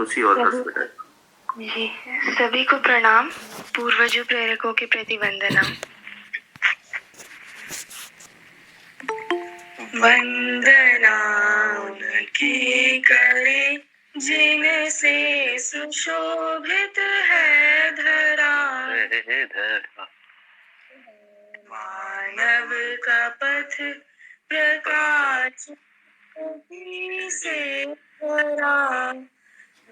खुशी और हर्ष बेटा। जी, सभी को प्रणाम। पूर्वजों प्रेरकों के प्रति वंदना। वंदना उनकी करे जिनसे सुशोभित है धरा। मानव का पथ प्रकाश से भरा।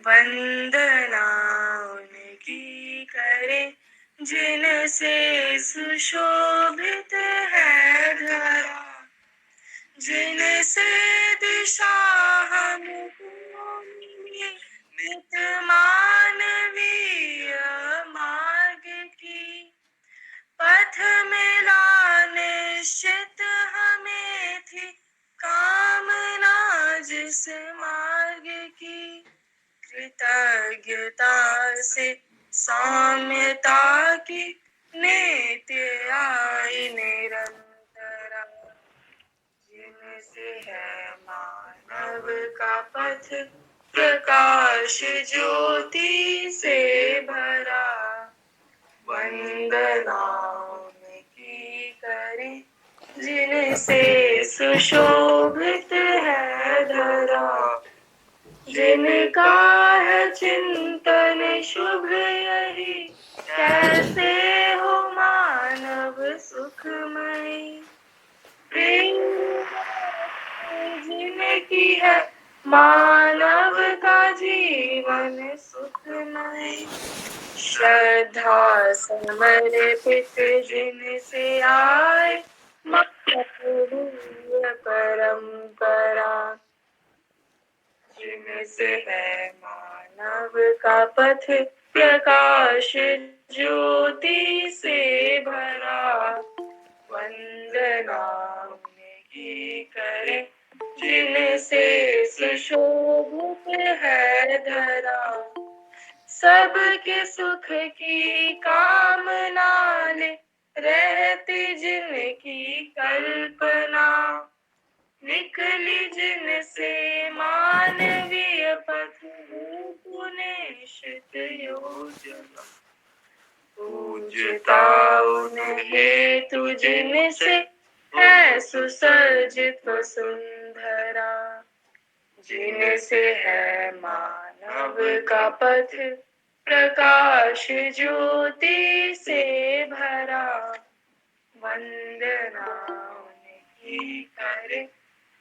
वंदना उनकी करे जिनसे सुशोभित है धरा। जिनसे दिशा हमको मिली नित मानवीय मार्ग की। पथ मिला निश्चित हमें थी कामना जिस मार्ग की। कृतज्ञता से सौम्यता की नित्य आई निरंतरा। जिनसे है मानव का पथ प्रकाश ज्योति से भरा। वंदना उनकी करे जिनसे सुशोभित है धरा। जिनका है चिंतन शुभ यही कैसे हो मानव सुखमयी। प्रेम जिनकी है मानव का जीवन सुखमय। श्रद्धा समर्पित जिनसे आए मानवीय परंपरा। जिनसे है मानव का पथ प्रकाश ज्योति से भरा। वंदना उनकी करे जिनसे सुशोभित है धरा। सबके सुख की कामना ले रहती जिनकी कल्पना। निकली जिनसे मानवीय पथ निश्चित योजना। पूज्यता उन्हें तु जिनसे है सुसज्जित वसुंधरा। जिनसे है मानव का पथ प्रकाश ज्योति से भरा। वंदना उनकी करे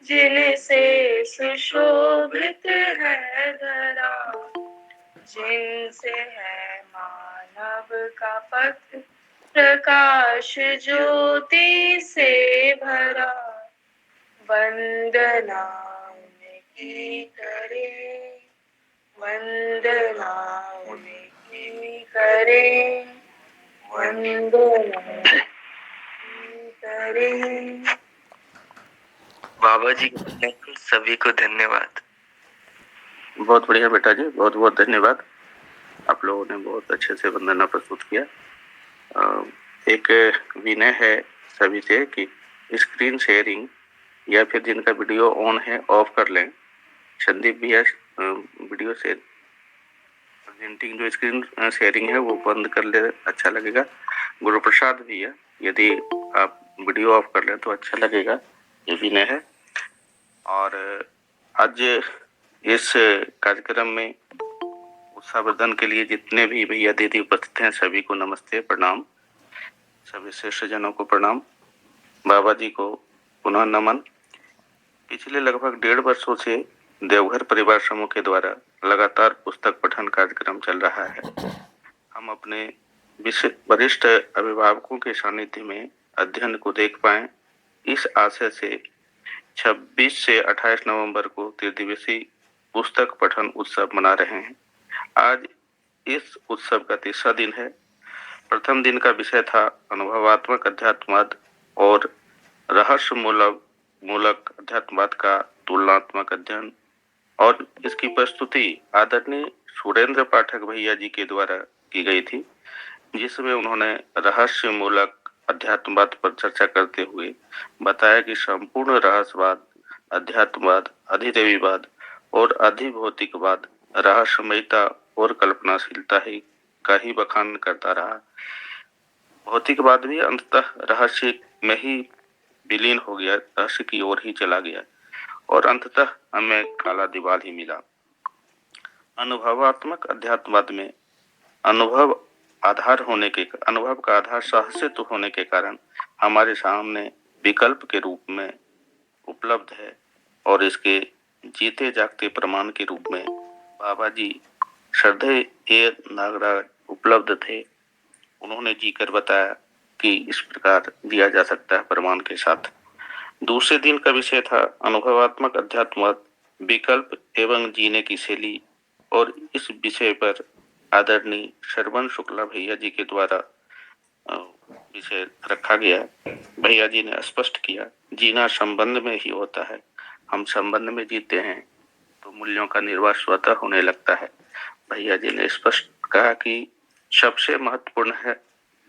जिनसे सुशोभित है धरा। जिनसे है मानव का पथ प्रकाश ज्योति से भरा। वंदना उनकी करे। वंदना उनकी करे। वंदना करे। बाबा जी सभी को धन्यवाद। बहुत बढ़िया बेटा जी, बहुत बहुत धन्यवाद। आप लोगों ने बहुत अच्छे से वंदना प्रस्तुत किया। एक विनय है सभी से कि स्क्रीन शेयरिंग या फिर जिनका वीडियो ऑन है ऑफ कर लें। संदीप भैया वीडियो से प्रेजेंटिंग जो स्क्रीन शेयरिंग है वो बंद कर ले, अच्छा लगेगा। गुरु प्रसाद भैया यदि आप वीडियो ऑफ कर लें तो अच्छा लगेगा, ये विनय है। और आज इस कार्यक्रम में उत्साहवर्धन के लिए जितने भी भैया दीदी उपस्थित हैं सभी को नमस्ते, प्रणाम। सभी श्रेष्ठ जनों को प्रणाम। बाबा जी को पुनः नमन। पिछले लगभग 1.5 वर्षों से देवघर परिवार समूह के द्वारा लगातार पुस्तक पठन कार्यक्रम चल रहा है। हम अपने वरिष्ठ अभिभावकों के सानिध्य में अध्ययन को देख पाएं, इस आशय से 26 से 28 नवंबर को त्रिदिवसीय पुस्तक पठन उत्सव मना रहे हैं। आज इस उत्सव का 3रा दिन है। प्रथम दिन का विषय था अनुभवात्मक अध्यात्मवाद और रहस्य मूलक अध्यात्मवाद का तुलनात्मक अध्ययन, और इसकी प्रस्तुति आदरणीय सुरेंद्र पाठक भैया जी के द्वारा की गई थी, जिसमें उन्होंने रहस्य मूलक अध्यात्मवाद पर चर्चा करते हुए बताया कि संपूर्ण रहस्यवाद, अध्यात्मवाद, अधिदेवीवाद और अधिभौतिकवाद रहस्यमयता और कल्पनाशीलता ही का ही बखान करता रहा। भौतिकवाद भी अंततः रहस्य में ही विलीन हो गया, रहस्य की ओर ही चला गया और अंततः हमें काला दीवार ही मिला। अनुभवात्मक अध्यात्मवाद में अनुभव अनुभव का आधार सहसित होने के कारण हमारे सामने विकल्प के रूप में उपलब्ध है और इसके जीते जागते प्रमाण के रूप में बाबा जी श्रद्धेय नागराज उपलब्ध थे। उन्होंने जीकर बताया कि इस प्रकार जिया जा सकता है प्रमाण के साथ। दूसरे दिन का विषय था अनुभवात्मक अध्यात्मवाद, विकल्प एवं जीने की शैली, और इस विषय पर आदरणीय श्रवण शुक्ला भैया जी के द्वारा विषय रखा गया। भैया जी ने स्पष्ट किया, जीना संबंध में ही होता है। हम संबंध में जीते हैं तो मूल्यों का निर्वाह स्वतः होने लगता है। भैया जी ने स्पष्ट कहा कि सबसे महत्वपूर्ण है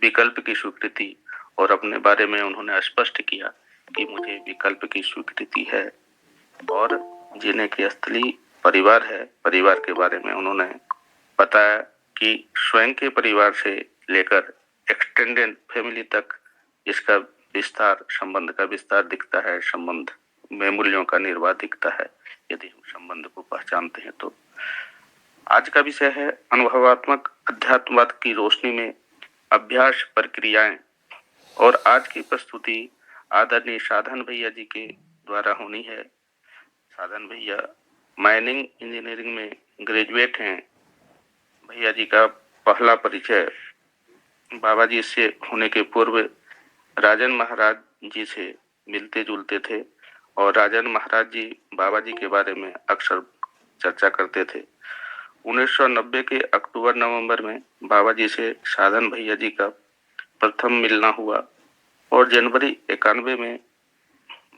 विकल्प की स्वीकृति, और अपने बारे में उन्होंने स्पष्ट किया कि मुझे विकल्प की स्वीकृति है और जीने की असली परिवार है। परिवार के बारे में उन्होंने बताया कि स्वयं के परिवार से लेकर एक्सटेंडेड फैमिली तक इसका विस्तार, संबंध का विस्तार दिखता है। संबंध में मूल्यों का निर्वाह दिखता है यदि हम संबंध को पहचानते हैं तो। आज का विषय है अनुभवात्मक अध्यात्मवाद की रोशनी में अभ्यास प्रक्रियाएं, और आज की प्रस्तुति आदरणीय साधन भैया जी के द्वारा होनी है। साधन भैया माइनिंग इंजीनियरिंग में ग्रेजुएट हैं। भैया जी का पहला परिचय बाबा जी से होने के पूर्व राजन महाराज जी से मिलते जुलते थे, और राजन महाराज जी बाबा जी के बारे में अक्सर चर्चा करते थे। 1990 के अक्टूबर नवंबर में बाबा जी से साधन भैया जी का प्रथम मिलना हुआ, और जनवरी 91 में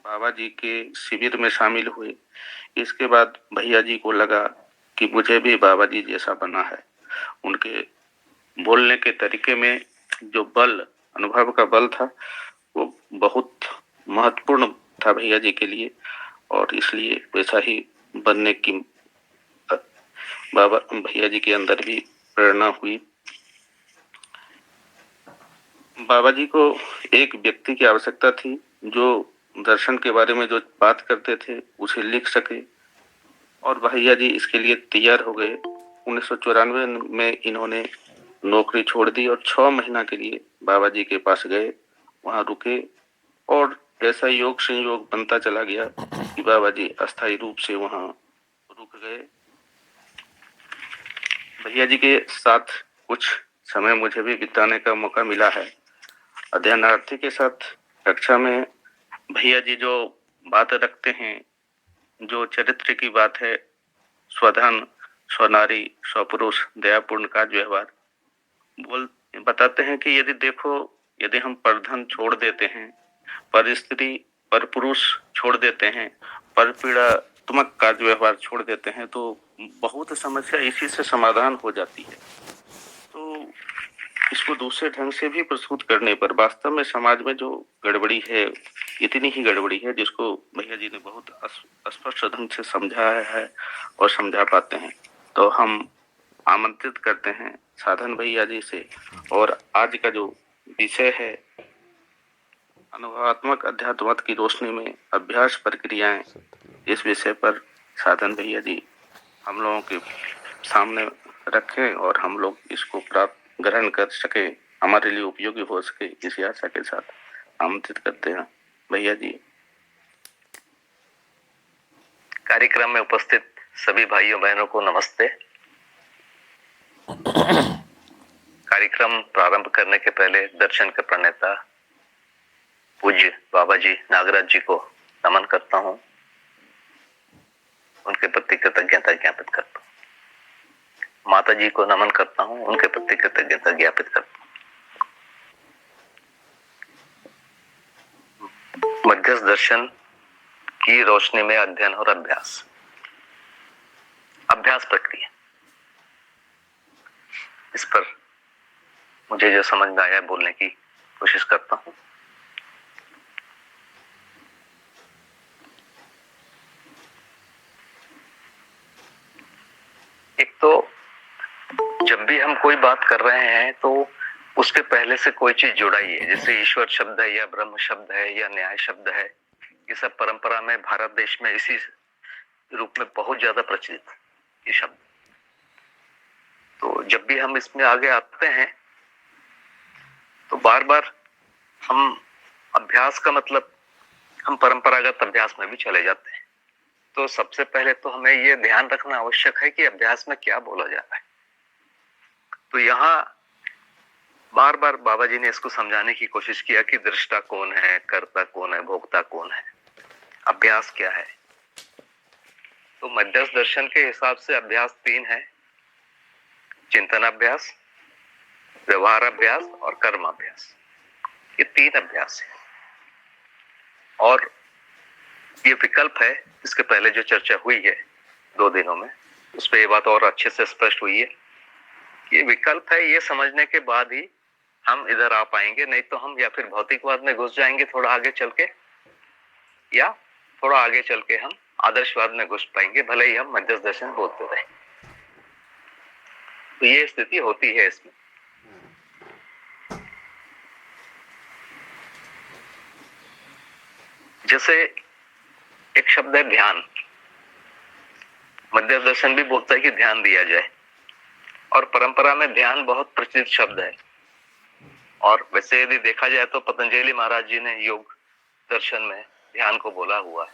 बाबा जी के शिविर में शामिल हुए। इसके बाद भैया जी को लगा कि मुझे भी बाबा जी जैसा बना है। उनके बोलने के तरीके में जो बल, अनुभव का बल था, वो बहुत महत्वपूर्ण था भैया जी के लिए, और इसलिए वैसा ही बनने की बाबा भैया जी के अंदर भी प्रेरणा हुई। बाबा जी को एक व्यक्ति की आवश्यकता थी जो दर्शन के बारे में जो बात करते थे उसे लिख सके, और भैया जी इसके लिए तैयार हो गए। 1994 में इन्होंने नौकरी छोड़ दी और 6 महीना के लिए बाबा जी के पास गए, वहां रुके, और ऐसा योग संयोग बनता चला गया कि बाबा जी अस्थायी रूप से वहां रुक गए। भैया जी के साथ कुछ समय मुझे भी बिताने का मौका मिला है। अध्ययनार्थी के साथ कक्षा में भैया जी जो बात रखते हैं, जो चरित्र की बात है, स्वधन, स्वनारी, स्वपुरुष, दयापूर्ण का व्यवहार, बताते हैं कि यदि हम परधन छोड़ देते हैं, पर स्त्री, पर पुरुष छोड़ देते हैं, पर पीड़ात्मक कार्य व्यवहार छोड़ देते हैं, तो बहुत समस्या इसी से समाधान हो जाती है। तो इसको दूसरे ढंग से भी प्रस्तुत करने पर वास्तव में समाज में जो गड़बड़ी है, इतनी ही गड़बड़ी है जिसको भैया जी ने बहुत स्पष्ट ढंग से समझाया है और समझा पाते हैं। तो हम आमंत्रित करते हैं साधन भैया जी से, और आज का जो विषय है अनुभवात्मक अध्यात्मवाद की रोशनी में अभ्यास प्रक्रियाएं, इस विषय पर साधन भैया जी हम लोगों के सामने रखें और हम लोग इसको प्राप्त ग्रहण कर सके, हमारे लिए उपयोगी हो सके, इसी आशा के साथ आमंत्रित करते हैं भैया जी। कार्यक्रम में उपस्थित सभी भाइयों बहनों को नमस्ते। कार्यक्रम प्रारंभ करने के पहले दर्शन के प्रणेता पूज्य बाबा जी नागराज जी को नमन करता हूं, उनके प्रति कृतज्ञता ज्ञापित करता हूं। माता जी को नमन करता हूं, उनके प्रति कृतज्ञता ज्ञापित करता हूं। मध्यस्थ दर्शन की रोशनी में अध्ययन और अभ्यास, अभ्यास प्रक्रिया, इस पर मुझे जो समझ में आया बोलने की कोशिश करता हूं। एक तो जब भी हम कोई बात कर रहे हैं तो उसके पहले से कोई चीज जुड़ाई है, जैसे ईश्वर शब्द है या ब्रह्म शब्द है या न्याय शब्द है, ये सब परंपरा में भारत देश में इसी रूप में बहुत ज्यादा प्रचलित ये शब्द। तो जब भी हम इसमें आगे आते हैं तो बार बार हम अभ्यास का मतलब हम परंपरागत अभ्यास में भी चले जाते हैं। तो सबसे पहले तो हमें ये ध्यान रखना आवश्यक है कि अभ्यास में क्या बोला जा रहा है। तो यहाँ बार बार बाबा जी ने इसको समझाने की कोशिश किया कि दृष्टा कौन है, कर्ता कौन है, भोक्ता कौन है, अभ्यास क्या है। तो मध्यस्थ दर्शन के हिसाब से अभ्यास 3 है, चिंतन अभ्यास, व्यवहार अभ्यास और कर्म अभ्यास। ये 3 अभ्यास है और ये विकल्प है। इसके पहले जो चर्चा हुई है 2 दिनों में, उस पर ये बात और अच्छे से स्पष्ट हुई है। ये विकल्प है, ये समझने के बाद ही हम इधर आ पाएंगे, नहीं तो हम या फिर भौतिकवाद में घुस जाएंगे थोड़ा आगे चल के, या थोड़ा आगे चल के हम आदर्शवाद में घुस पाएंगे, भले ही हम मध्यस्थ दर्शन बोलते रहे। तो ये स्थिति होती है इसमें। जैसे एक शब्द है ध्यान, मध्यस्थ दर्शन भी बोलता है कि ध्यान दिया जाए, और परंपरा में ध्यान बहुत प्रचलित शब्द है। और वैसे यदि देखा जाए तो पतंजलि महाराज जी ने योग दर्शन में ध्यान को बोला हुआ है।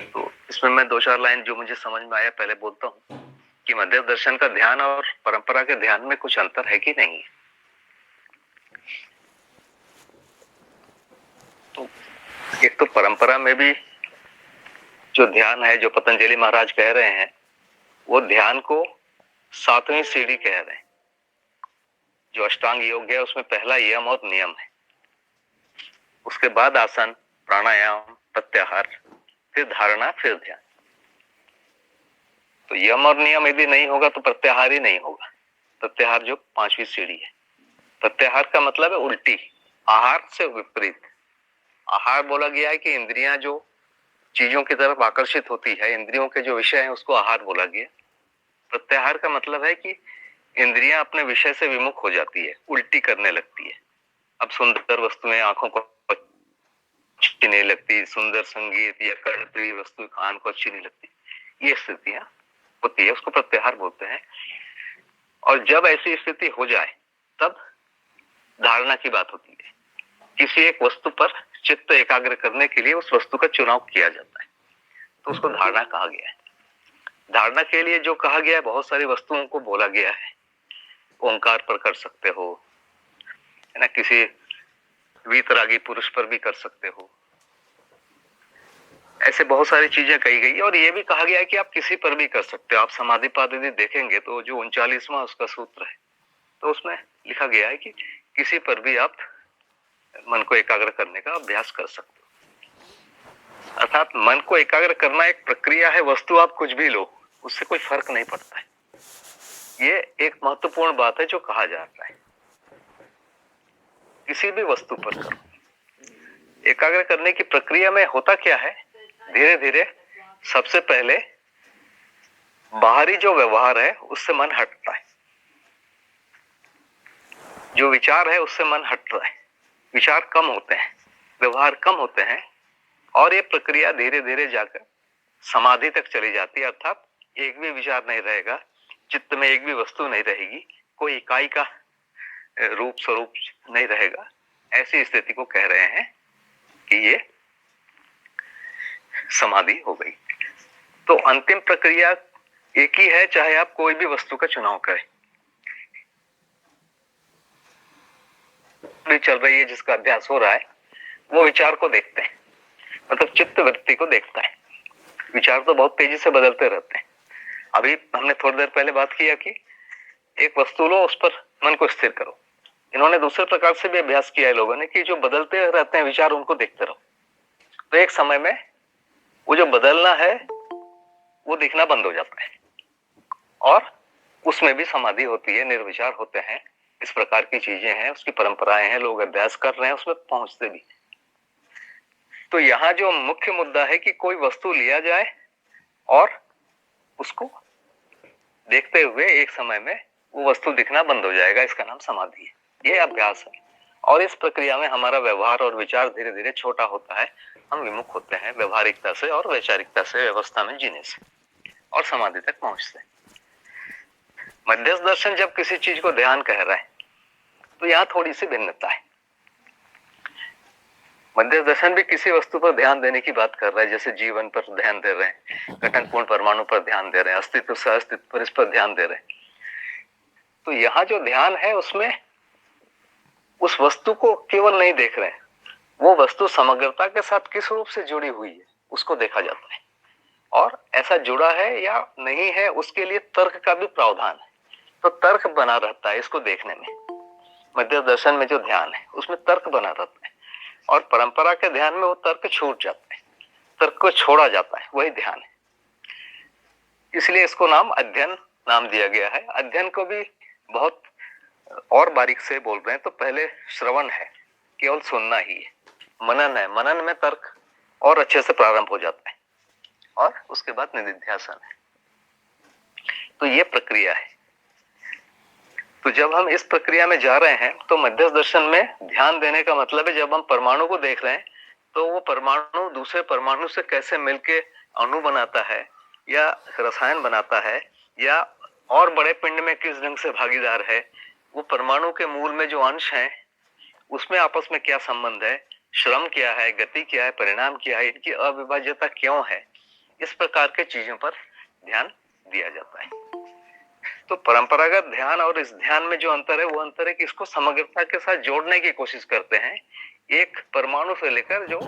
तो इसमें मैं 2-4 लाइन जो मुझे समझ में आया पहले बोलता हूँ कि मध्यस्थ दर्शन का ध्यान और परंपरा के ध्यान में कुछ अंतर है कि नहीं। तो एक तो परंपरा में भी जो ध्यान है, जो पतंजलि महाराज कह रहे हैं, वो ध्यान को 7वीं सीढ़ी कह रहे हैं। जो अष्टांग योग है उसमें पहला यम और नियम है, उसके बाद आसन, प्राणायाम, प्रत्याहार, फिर धारणा, फिर ध्यान। तो यम और नियम यदि नहीं होगा तो प्रत्याहार ही नहीं होगा। प्रत्याहार जो 5वीं सीढ़ी है। प्रत्याहार का मतलब है उल्टी, आहार से विपरीत। आहार बोला गया है कि इंद्रियां जो चीजों की तरफ आकर्षित होती है, इंद्रियों के जो विषय है उसको आहार बोला गया। प्रत्याहार का मतलब है कि इंद्रियां अपने विषय से विमुख हो जाती है, उल्टी करने लगती है। अब सुंदर वस्तुएं आंखों को अच्छी नहीं लगती, सुंदर संगीत या कर्णप्रिय वस्तु कान को अच्छी नहीं लगती, ये स्थितियां होती है, उसको प्रत्याहार बोलते हैं। और जब ऐसी स्थिति हो जाए तब धारणा की बात होती है। किसी एक वस्तु पर चित्त एकाग्र करने के लिए उस वस्तु का चुनाव किया जाता है, तो उसको धारणा कहा गया है। धारणा के लिए जो कहा गया है, बहुत सारी वस्तुओं को बोला गया है। ओंकार पर कर सकते हो, है ना, किसी वीतरागी पुरुष पर भी कर सकते हो, ऐसे बहुत सारी चीजें कही गई। और ये भी कहा गया है कि आप किसी पर भी कर सकते हो। आप समाधि पाद यदि देखेंगे तो जो 39वां उसका सूत्र है, तो उसमें लिखा गया है कि किसी पर भी आप मन को एकाग्र करने का अभ्यास कर सकते हो। अर्थात मन को एकाग्र करना एक प्रक्रिया है, वस्तु आप कुछ भी लो, उससे कोई फर्क नहीं पड़ता है। ये एक महत्वपूर्ण बात है जो कहा जाता है। किसी भी वस्तु पर करो। एकाग्र करने की प्रक्रिया में होता क्या है, धीरे धीरे सबसे पहले बाहरी जो व्यवहार है उससे मन हटता है, जो विचार है उससे मन हट रहा है, विचार कम होते हैं, व्यवहार कम होते हैं, और ये प्रक्रिया धीरे धीरे जाकर समाधि तक चली जाती है। अर्थात एक भी विचार नहीं रहेगा, चित्त में एक भी वस्तु नहीं रहेगी, कोई इकाई का रूप स्वरूप नहीं रहेगा। ऐसी स्थिति को कह रहे हैं कि ये समाधि हो गई। तो अंतिम प्रक्रिया एक ही है, चाहे आप कोई भी वस्तु का चुनाव करें। भी चल रही है, जिसका अभ्यास हो रहा है, वो विचार को देखते हैं, मतलब चित्त वृत्ति को देखता है। विचार तो बहुत तेजी से बदलते रहते हैं। अभी हमने थोड़ी देर पहले बात किया कि एक वस्तु लो, उस पर मन को स्थिर करो। इन्होंने दूसरे प्रकार से भी अभ्यास किया है लोगों ने कि जो बदलते रहते हैं विचार, उनको देखते रहो। तो एक समय में वो जो बदलना है वो दिखना बंद हो जाता है, और उसमें भी समाधि होती है, निर्विचार होते हैं। इस प्रकार की चीजें हैं, उसकी परंपराएं हैं, लोग अभ्यास कर रहे हैं, उसमें पहुंचते भी। तो यहाँ जो मुख्य मुद्दा है कि कोई वस्तु लिया जाए और उसको देखते हुए एक समय में वो वस्तु दिखना बंद हो जाएगा। इसका नाम समाधि है। ये अभ्यास है और इस प्रक्रिया में हमारा व्यवहार और विचार धीरे धीरे छोटा होता है। हम विमुख होते हैं व्यवहारिकता से और वैचारिकता से, व्यवस्था में जीने से, और समाधि तक पहुंचते हैं। मध्यस्थ दर्शन जब किसी चीज को ध्यान कह रहा है तो यहाँ थोड़ी सी भिन्नता है। मध्यस्थ दर्शन भी किसी वस्तु पर ध्यान देने की बात कर रहा है, जैसे जीवन पर ध्यान दे रहे हैं, गठनपूर्ण परमाणु पर ध्यान दे रहे हैं, अस्तित्व से अस्तित्व पर, इस पर ध्यान दे रहे हैं। तो यहाँ जो ध्यान है उसमें उस वस्तु को केवल नहीं देख रहे हैं, वो वस्तु समग्रता के साथ किस रूप से जुड़ी हुई है उसको देखा जाता है, और ऐसा जुड़ा है या नहीं है उसके लिए तर्क का भी प्रावधान है। तो तर्क बना रहता है इसको देखने में। मध्यस्थ दर्शन में जो ध्यान है उसमें तर्क बना रहता है, और परंपरा के ध्यान में वो तर्क छूट जाता है, तर्क को छोड़ा जाता है, वही ध्यान है। इसलिए इसको नाम अध्ययन नाम दिया गया है। अध्ययन को भी बहुत और बारीक से बोल रहे हैं तो पहले श्रवण है, केवल सुनना ही है। मनन है, मनन में तर्क और अच्छे से प्रारंभ हो जाता है, और उसके बाद निधिध्यासन है। तो ये प्रक्रिया है। तो जब हम इस प्रक्रिया में जा रहे हैं तो मध्यस्थ दर्शन में ध्यान देने का मतलब है, जब हम परमाणु को देख रहे हैं तो वो परमाणु दूसरे परमाणु से कैसे मिलके अणु बनाता है या रसायन बनाता है, या और बड़े पिंड में किस ढंग से भागीदार है, वो परमाणु के मूल में जो अंश हैं उसमें आपस में क्या संबंध है, श्रम क्या है, गति क्या है, परिणाम क्या है, इनकी अविभाज्यता क्यों है, इस प्रकार के चीजों पर ध्यान दिया जाता है। तो परंपरागत ध्यान और इस ध्यान में जो अंतर है वो अंतर है कि इसको समग्रता के साथ जोड़ने की कोशिश करते हैं। एक परमाणु से लेकर जो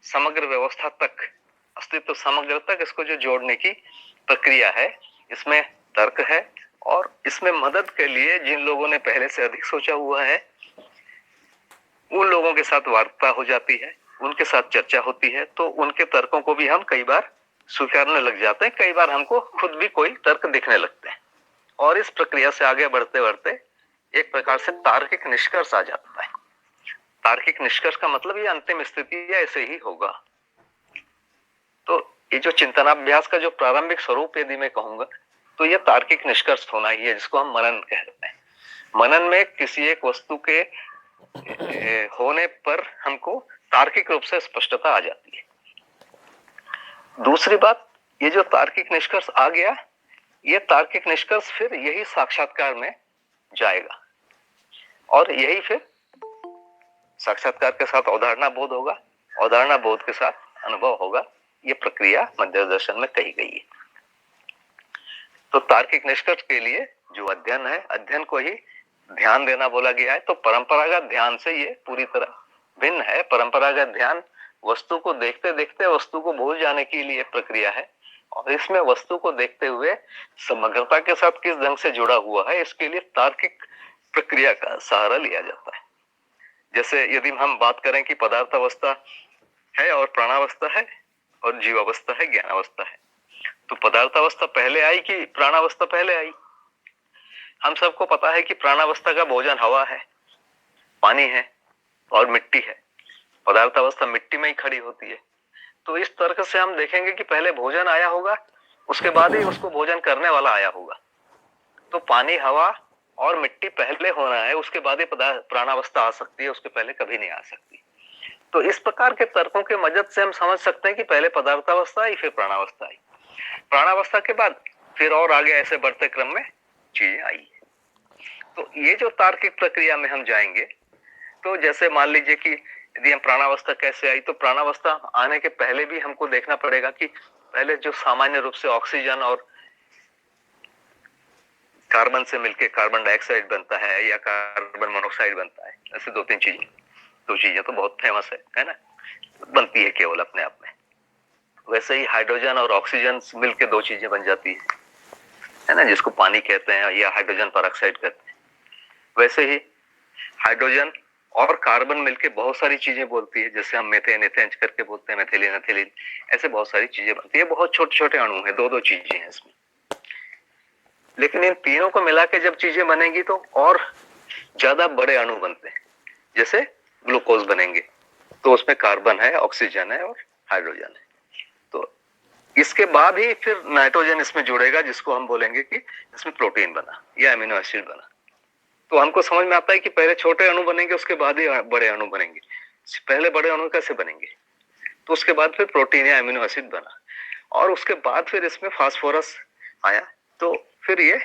समग्र व्यवस्था तक, अस्तित्व समग्र तक, इसको जो जोड़ने की प्रक्रिया है, इसमें तर्क है। और इसमें मदद के लिए जिन लोगों ने पहले से अधिक सोचा हुआ है उन लोगों के साथ वार्ता हो जाती है, उनके साथ चर्चा होती है, तो उनके तर्कों को भी हम कई बार स्वीकारने लग जाते हैं, कई बार हमको खुद भी कोई तर्क दिखने लगते हैं। और इस प्रक्रिया से आगे बढ़ते बढ़ते एक प्रकार से तार्किक निष्कर्ष आ जाता है। तार्किक निष्कर्ष का मतलब ये अंतिम स्थिति है, ऐसे ही होगा। तो ये जो चिंतनाभ्यास का जो प्रारंभिक स्वरूप यदि मैं कहूंगा तो ये तार्किक निष्कर्ष होना ही है, जिसको हम मनन कहते हैं। मनन में किसी एक वस्तु के होने पर हमको तार्किक रूप से स्पष्टता आ जाती है। दूसरी बात, ये जो तार्किक निष्कर्ष आ गया, ये तार्किक निष्कर्ष फिर यही साक्षात्कार में जाएगा, और यही फिर साक्षात्कार के साथ अवधारणा बोध होगा, अवधारणा बोध के साथ अनुभव होगा। ये प्रक्रिया मध्यस्थ दर्शन में कही गई है। तो तार्किक निष्कर्ष के लिए जो अध्ययन है, अध्ययन को ही ध्यान देना बोला गया है। तो परंपरागत ध्यान से ये पूरी तरह भिन्न है। परंपरागत ध्यान वस्तु को देखते देखते वस्तु को भूल जाने के लिए प्रक्रिया है, और इसमें वस्तु को देखते हुए समग्रता के साथ किस ढंग से जुड़ा हुआ है, इसके लिए तार्किक प्रक्रिया का सहारा लिया जाता है। जैसे यदि हम बात करें कि पदार्थ अवस्था है और प्राणावस्था है और जीवावस्था है, ज्ञानावस्था है, तो पदार्थ अवस्था पहले आई कि प्राणावस्था पहले आई? हम सबको पता है कि प्राणावस्था का भोजन हवा है, पानी है और मिट्टी है। पदार्थ अवस्था मिट्टी में ही खड़ी होती है। तो इस तर्क से हम देखेंगे कि पहले भोजन आया होगा, उसके बाद ही उसको भोजन करने वाला आया होगा। तो पानी, हवा और मिट्टी पहले होना है, उसके बाद ही प्राणावस्था आ सकती है, उसके पहले कभी नहीं आ सकती। तो इस प्रकार के तर्कों के मदद से हम समझ सकते हैं कि पहले पदार्थावस्था आई, फिर प्राणावस्था आई, प्राणावस्था के बाद फिर और आगे ऐसे बढ़ते क्रम में चीजें आई। तो ये जो तार्किक प्रक्रिया में हम जाएंगे, तो जैसे मान लीजिए कि यदि हम प्राणावस्था कैसे आई, तो प्राणावस्था आने के पहले भी हमको देखना पड़ेगा कि पहले जो सामान्य रूप से ऑक्सीजन और कार्बन से मिलके कार्बन डाइऑक्साइड बनता है या कार्बन मोनोऑक्साइड बनता है, ऐसे दो चीजें तो बहुत फेमस है ना, बनती है केवल अपने आप में। वैसे ही हाइड्रोजन और ऑक्सीजन मिलके दो चीजें बन जाती है ना, जिसको पानी कहते हैं या हाइड्रोजन पेरोक्साइड कहते हैं। वैसे ही हाइड्रोजन और कार्बन मिलके बहुत सारी चीजें बोलती है, जैसे हम मेथेन एथेन करके बोलते हैं, मेथिलीन एथिलीन, ऐसे बहुत सारी चीजें बनती है। बहुत छोटे छोटे अणु हैं, दो चीजें हैं इसमें। लेकिन इन तीनों को मिला के जब चीजें बनेंगी तो और ज्यादा बड़े अणु बनते हैं। जैसे ग्लूकोज बनेंगे तो उसमें कार्बन है, ऑक्सीजन है और हाइड्रोजन है। तो इसके बाद ही फिर नाइट्रोजन इसमें जुड़ेगा, जिसको हम बोलेंगे कि इसमें प्रोटीन बना या अमीनो एसिड बना। तो हमको समझ में आता है कि पहले छोटे अणु बनेंगे, उसके बाद ही बड़े अणु बनेंगे। पहले बड़े अणु कैसे बनेंगे? तो उसके बाद फिर प्रोटीन या अमीनो एसिड बना, और उसके बाद फिर इसमें फास्फोरस आया, तो फिर ये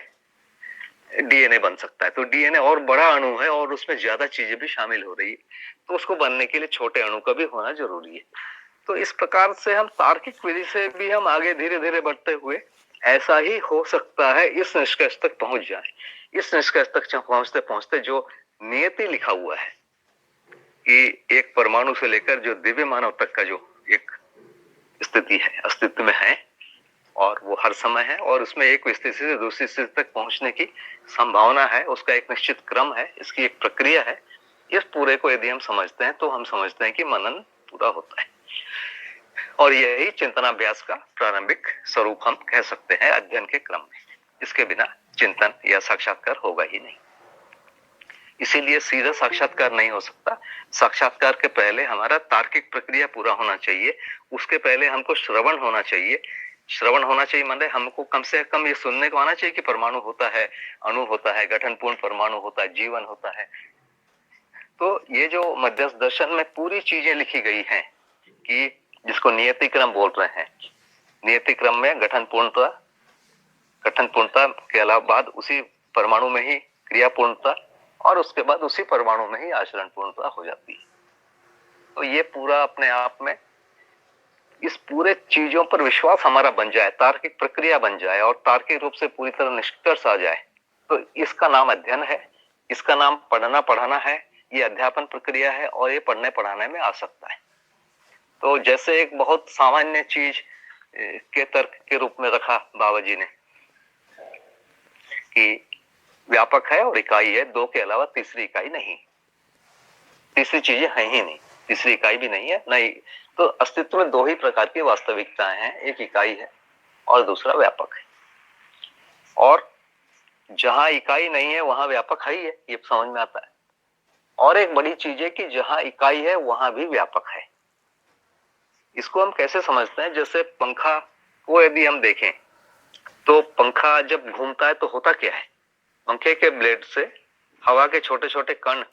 डीएनए बन सकता है। तो डीएनए और बड़ा अणु है और उसमें ज्यादा चीजें भी शामिल हो रही है, तो उसको बनने के लिए छोटे अणु का भी होना जरूरी है। तो इस प्रकार से हम तार्किक विधि से भी हम आगे धीरे धीरे बढ़ते हुए ऐसा ही हो सकता है इस निष्कर्ष तक पहुंच जाए। इस निष्कर्ष तक पहुंचते पहुंचते जो नियति लिखा हुआ है कि एक परमाणु से लेकर जो दिव्य मानव तक का जो एक स्थिति है, अस्तित्व में है, और वो हर समय है, और उसमें एक स्थिति से दूसरी स्थिति तक पहुंचने की संभावना है, उसका एक निश्चित क्रम है, इसकी एक प्रक्रिया है। इस पूरे को यदि हम समझते हैं तो हम समझते हैं कि मनन पूरा होता है, और यही चिंतनाभ्यास का प्रारंभिक स्वरूप हम कह सकते हैं अध्ययन के क्रम में। इसके बिना चिंतन या साक्षात्कार होगा ही नहीं, इसीलिए सीधा साक्षात्कार नहीं हो सकता। साक्षात्कार के पहले हमारा तार्किक प्रक्रिया पूरा होना चाहिए, उसके पहले हमको श्रवण होना चाहिए। श्रवण होना चाहिए माने हमको कम से कम ये सुनने को आना चाहिए कि परमाणु होता है, अणु होता है, गठनपूर्ण परमाणु होता है, जीवन होता है। तो ये जो मध्यस्थ दर्शन में पूरी चीजें लिखी गई हैं कि जिसको नियति क्रम बोल रहे हैं, नियति क्रम में गठनपूर्णता के अलावा बाद उसी परमाणु में ही क्रियापूर्णता, और उसके बाद उसी परमाणु में ही आचरण पूर्णता हो जाती है। तो ये पूरा अपने आप में इस पूरे चीजों पर विश्वास हमारा बन जाए, तार्किक प्रक्रिया बन जाए और तार्किक रूप से पूरी तरह निष्कर्ष आ जाए, तो इसका नाम अध्ययन है, इसका नाम पढ़ना पढ़ाना है। ये अध्यापन प्रक्रिया है और ये पढ़ने पढ़ाने में आ सकता है। तो जैसे एक बहुत सामान्य चीज के तर्क के रूप में रखा बाबा जी ने कि व्यापक है और इकाई है, दो के अलावा तीसरी इकाई नहीं, तीसरी चीजें है ही नहीं, तीसरी इकाई भी नहीं है नहीं। तो अस्तित्व में दो ही प्रकार की वास्तविकताएं हैं, एक इकाई है और दूसरा व्यापक है, और जहां इकाई नहीं है वहां व्यापक है ही है, ये समझ में आता है। और एक बड़ी चीज है कि जहां इकाई है वहां भी व्यापक है। इसको हम कैसे समझते हैं? जैसे पंखा को यदि हम देखें तो पंखा जब घूमता है तो होता क्या है? पंखे के ब्लेड से हवा के छोटे छोटे कण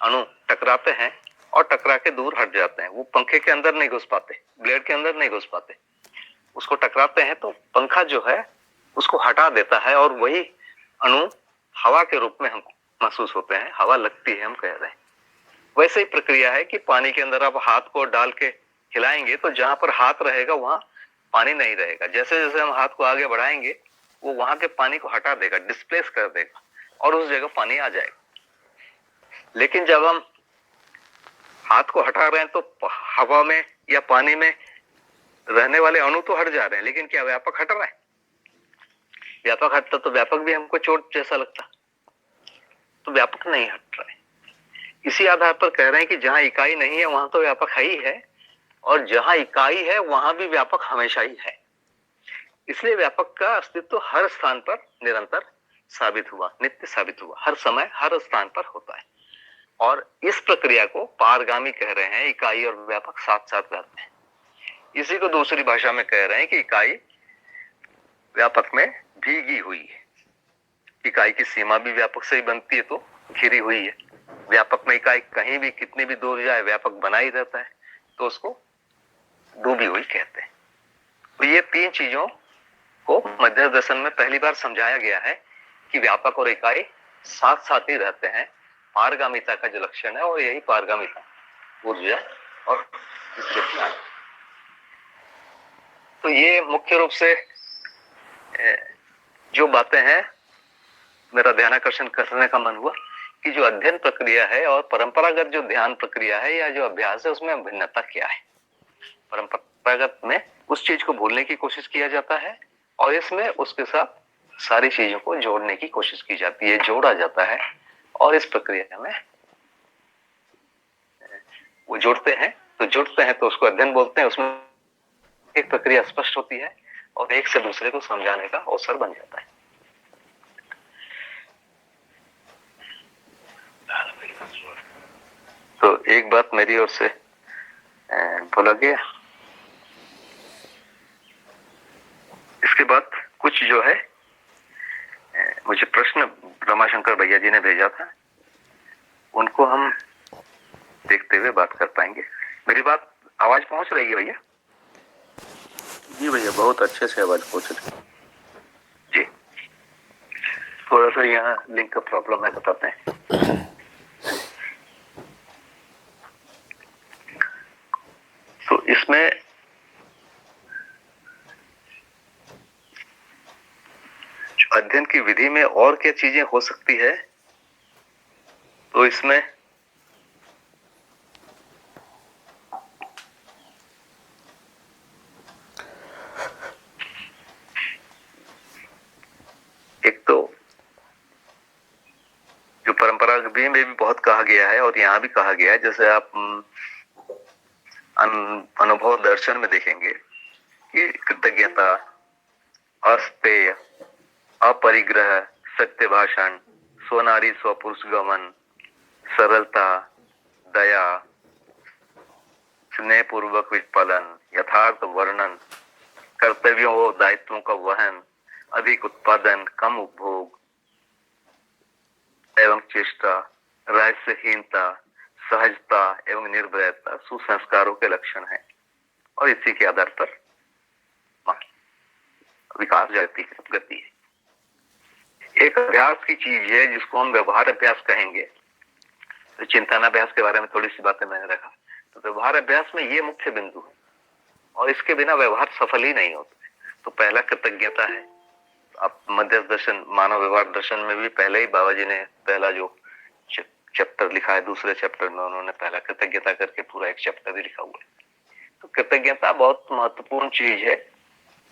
अणु टकराते हैं और टकरा के दूर हट जाते हैं। वो पंखे के अंदर नहीं घुस पाते, ब्लेड के अंदर नहीं घुस पाते, उसको टकराते हैं तो पंखा जो है उसको हटा देता है, और वही अणु हवा के रूप में हमको महसूस होते हैं, हवा लगती है हम कह रहे हैं। वैसे ही प्रक्रिया है कि पानी के अंदर आप हाथ को डाल के हिलाएंगे तो जहां पर हाथ रहेगा वहां पानी नहीं रहेगा। जैसे जैसे हम हाथ को आगे बढ़ाएंगे वो वहां के पानी को हटा देगा, डिस्प्लेस कर देगा, और उस जगह पानी आ जाएगा। लेकिन जब हम हाथ को हटा रहे हैं तो हवा में या पानी में रहने वाले अणु तो हट जा रहे हैं, लेकिन क्या व्यापक हट रहा है? व्यापक हटता तो व्यापक भी हमको चोट जैसा लगता, तो व्यापक नहीं हट रहा है। इसी आधार पर कह रहे हैं कि जहां इकाई नहीं है वहां तो व्यापक है ही है, और जहां इकाई है वहां भी व्यापक हमेशा ही है। इसलिए व्यापक का अस्तित्व हर स्थान पर निरंतर साबित हुआ, नित्य साबित हुआ, हर समय हर स्थान पर होता है। और इस प्रक्रिया को पारगामी कह रहे हैं, इकाई और व्यापक साथ साथ रहते हैं। इसी को दूसरी भाषा में कह रहे हैं कि इकाई व्यापक में भीगी हुई है। इकाई की सीमा भी व्यापक से ही बनती है तो घिरी हुई है। व्यापक में इकाई कहीं भी कितनी भी दूर जाए व्यापक बना ही रहता है, तो उसको डूबी हुई कहते हैं। तो ये तीन चीजों को मध्यस्थ दर्शन में पहली बार समझाया गया है कि व्यापक और इकाई साथ साथ ही रहते हैं। पारगामिता का जो लक्षण है और यही पारगामिता ऊर्जा और ज्ञान। तो ये मुख्य रूप से जो बातें हैं मेरा ध्यानाकर्षण करने का मन हुआ कि जो अध्ययन प्रक्रिया है और परंपरागत जो ध्यान प्रक्रिया है या जो अभ्यास है उसमें भिन्नता क्या है। परंपरागत में उस चीज को भूलने की कोशिश किया जाता है और इसमें उसके साथ सारी चीजों को जोड़ने की कोशिश की जाती है, जोड़ा जाता है। और इस प्रक्रिया में वो जुड़ते हैं तो उसको अध्ययन बोलते हैं। उसमें एक प्रक्रिया स्पष्ट होती है और एक से दूसरे को समझाने का अवसर बन जाता है। तो एक बात मेरी ओर से बोला गया, इसके बाद कुछ जो है मुझे प्रश्न रमाशंकर भैया जी ने भेजा था, उनको हम देखते हुए बात कर पाएंगे। मेरी बात आवाज पहुंच रही है भैया? जी भैया, बहुत अच्छे से आवाज पहुंच रही है जी। थोड़ा सा यहाँ लिंक का प्रॉब्लम है, बताते हैं। तो इसमें अध्ययन की विधि में और क्या चीजें हो सकती है, तो इसमें एक तो जो परंपरा में भी बहुत कहा गया है और यहाँ भी कहा गया है, जैसे आप अनुभव दर्शन में देखेंगे कि कृतज्ञता, अस्तेय, अपरिग्रह, सत्य भाषण, स्वनारी स्वपुरुष गमन, सरलता, दया, स्नेह पूर्वक विफलन, यथार्थ वर्णन, कर्तव्यों और दायित्वों का वहन, अधिक उत्पादन, कम उपभोग एवं चेष्टा, रहस्यहीनता, सहजता एवं निर्भयता सुसंस्कारों के लक्षण हैं और इसी के आधार पर विकास जाती है, गति है। एक अभ्यास की चीज है जिसको हम व्यवहार अभ्यास कहेंगे। तो चिंतन अभ्यास के बारे में थोड़ी सी बातें मैंने रखा। तो व्यवहार अभ्यास में ये मुख्य बिंदु है और इसके बिना व्यवहार सफल ही नहीं होता। तो पहला कृतज्ञता है। आप मध्य दर्शन, मानव व्यवहार दर्शन में भी पहले ही बाबा जी ने पहला जो चैप्टर लिखा है, दूसरे चैप्टर में उन्होंने पहला कृतज्ञता करके पूरा एक चैप्टर ही लिखा हुआ है। तो कृतज्ञता बहुत महत्वपूर्ण चीज है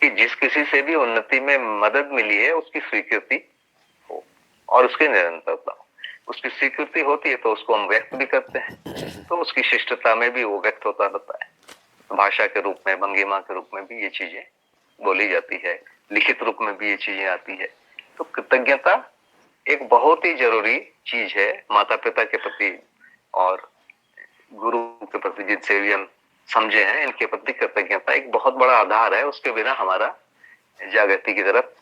कि जिस किसी से भी उन्नति में मदद मिली है उसकी स्वीकृति हो और उसकी निरंतरता हो। उसकी स्वीकृति होती है तो उसको हम व्यक्त भी करते हैं, तो उसकी शिष्टता में भी वो व्यक्त होता रहता है। भाषा के रूप में, भंगिमा के रूप में भी ये चीजें बोली जाती है, लिखित रूप में भी ये चीजें आती है। तो कृतज्ञता एक बहुत ही जरूरी चीज है माता पिता के प्रति और गुरु के प्रति, जिनसे भी हम समझे हैं, इनके प्रति कृतज्ञता एक बहुत बड़ा आधार है। उसके बिना हमारा जागृति की तरफ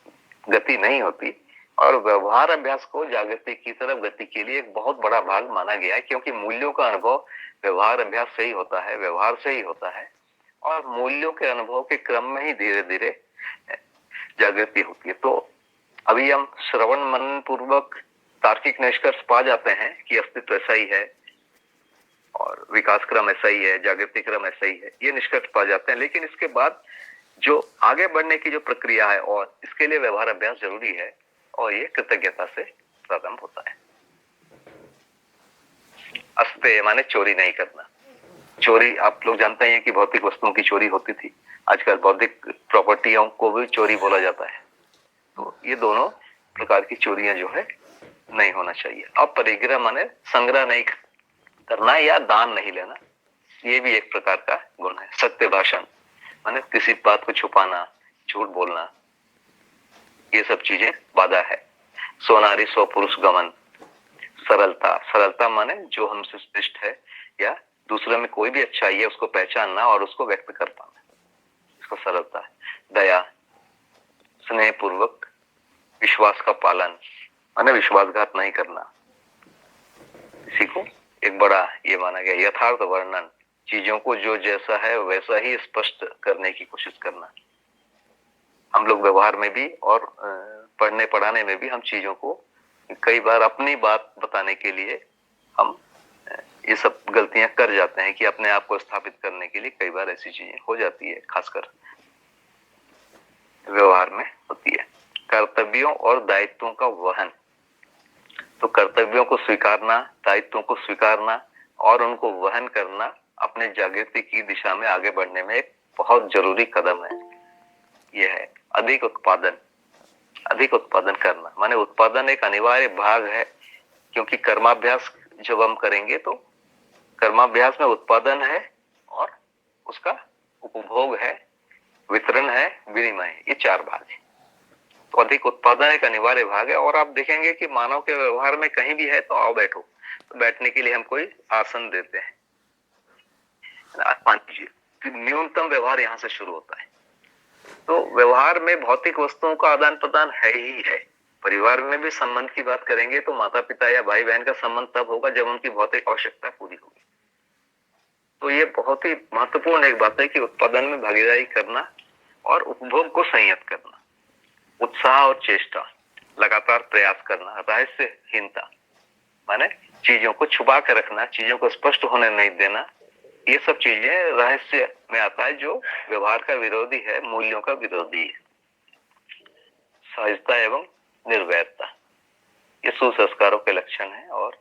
गति नहीं होती और व्यवहार अभ्यास को जागृति की तरफ गति के लिए एक बहुत बड़ा भाग माना गया है, क्योंकि मूल्यों का अनुभव व्यवहार अभ्यास से ही होता है, व्यवहार से ही होता है और मूल्यों के अनुभव के क्रम में ही धीरे धीरे जागृति होती है। तो अभी हम श्रवण मनन पूर्वक तार्किक निष्कर्ष पा जाते हैं कि अस्तित्व ऐसा ही है और विकास क्रम ऐसा ही है, जागृति क्रम ऐसा ही है, ये निष्कर्ष पा जाते हैं। लेकिन इसके बाद जो आगे बढ़ने की जो प्रक्रिया है और इसके लिए व्यवहार अभ्यास जरूरी है और ये कृतज्ञता से प्रारंभ होता है। अस्तेय माने चोरी नहीं करना। चोरी आप लोग जानते हैं कि भौतिक वस्तुओं की चोरी होती थी, आजकल बौद्धिक प्रॉपर्टियों को भी चोरी बोला जाता है। तो ये दोनों प्रकार की चोरियां जो है नहीं होना चाहिए। अपरिग्रह माने संग्रह नहीं करना या दान नहीं लेना, ये भी एक प्रकार का गुण है। सत्य भाषण माने किसी बात को छुपाना, झूठ बोलना, ये सब चीजें बाधा है। स्वनारी स्वपुरुष गमन, सरलता, सरलता माने जो हमसे श्रेष्ठ है या दूसरे में कोई भी अच्छाई है उसको पहचानना और उसको व्यक्त कर पाना, इसको सरलता है। दया, स्नेह पूर्वक विश्वास का पालन माने विश्वासघात नहीं करना, इसी को एक बड़ा ये माना गया। यथार्थ वर्णन, चीजों को जो जैसा है वैसा ही स्पष्ट करने की कोशिश करना। हम लोग व्यवहार में भी और पढ़ने पढ़ाने में भी हम चीजों को कई बार अपनी बात बताने के लिए हम ये सब गलतियां कर जाते हैं कि अपने आप को स्थापित करने के लिए कई बार ऐसी चीजें हो जाती है, खासकर व्यवहार में होती है। कर्तव्यों और दायित्वों का वहन, तो कर्तव्यों को स्वीकारना, दायित्वों को स्वीकारना और उनको वहन करना अपने जागृति की दिशा में आगे बढ़ने में एक बहुत जरूरी कदम है। यह है अधिक उत्पादन। अधिक उत्पादन करना माने उत्पादन एक अनिवार्य भाग है, क्योंकि कर्माभ्यास जब हम करेंगे तो कर्माभ्यास में उत्पादन है और उसका उपभोग है, वितरण है, विनिमय है, ये चार भाग है। तो अधिक उत्पादन एक अनिवार्य भाग है। और आप देखेंगे कि मानव के व्यवहार में कहीं भी है तो आओ बैठो, तो बैठने के लिए हम कोई आसन देते हैं, न्यूनतम व्यवहार यहां से शुरू होता है। तो व्यवहार में भौतिक वस्तुओं का आदान प्रदान है ही है। परिवार में भी संबंध की बात करेंगे तो माता पिता या भाई बहन का संबंध तब होगा जब उनकी भौतिक आवश्यकता पूरी होगी। तो ये बहुत ही महत्वपूर्ण एक बात है कि उत्पादन में भागीदारी करना और उपभोग को संयत करना, उत्साह और चेष्टा, लगातार प्रयास करना, रहस्यहीनता माने चीजों को छुपा कर रखना, चीजों को स्पष्ट होने नहीं देना, ये सब चीजें रहस्य में आता है जो व्यवहार का विरोधी है, मूल्यों का विरोधी है। सहजता एवं निर्वैरता ये सुसंस्कारों के लक्षण है और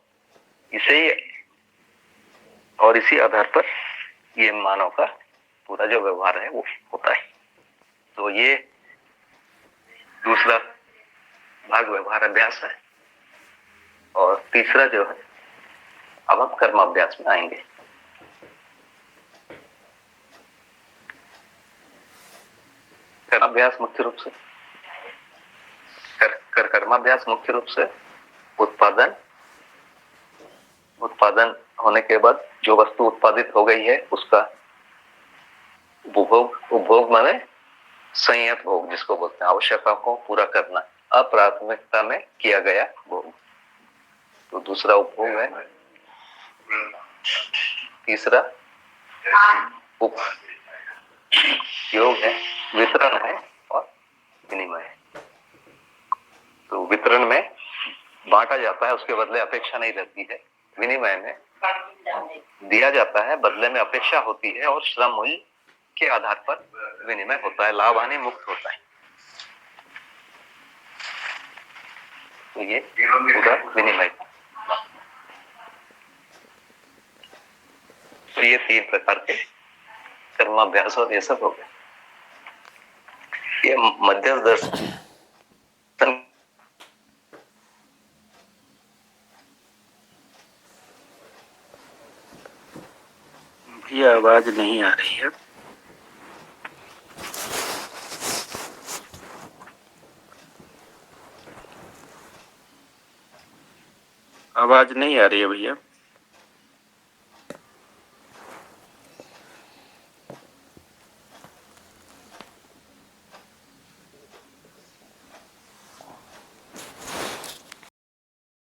इसी आधार पर ये मानव का पूरा जो व्यवहार है वो होता है। तो ये दूसरा भाग व्यवहार अभ्यास है और तीसरा जो है अब हम कर्माभ्यास में आएंगे। कर्माभ्यास मुख्य रूप से उत्पादन होने के बाद जो वस्तु उत्पादित हो गई है उसका उपभोग माने संयत भोग जिसको बोलते हैं, आवश्यकताओं को पूरा करना, अप्राथमिकता में किया गया भोग। तो दूसरा उपभोग है, तीसरा उपयोग है, वितरण है और विनिमय है। तो वितरण में बांटा जाता है, उसके बदले अपेक्षा नहीं रहती है। विनिमय में दिया जाता है, बदले में अपेक्षा होती है और श्रम मूल्य के आधार पर विनिमय होता है, लाभ हानि मुक्त होता है। तो ये पूरा विनिमय। तो ये 3 प्रकार के कर्माभ्यास और ये सब हो गए। ये मध्यस्थ दर्शन ये आवाज नहीं आ रही है। आवाज नहीं आ रही है भैया।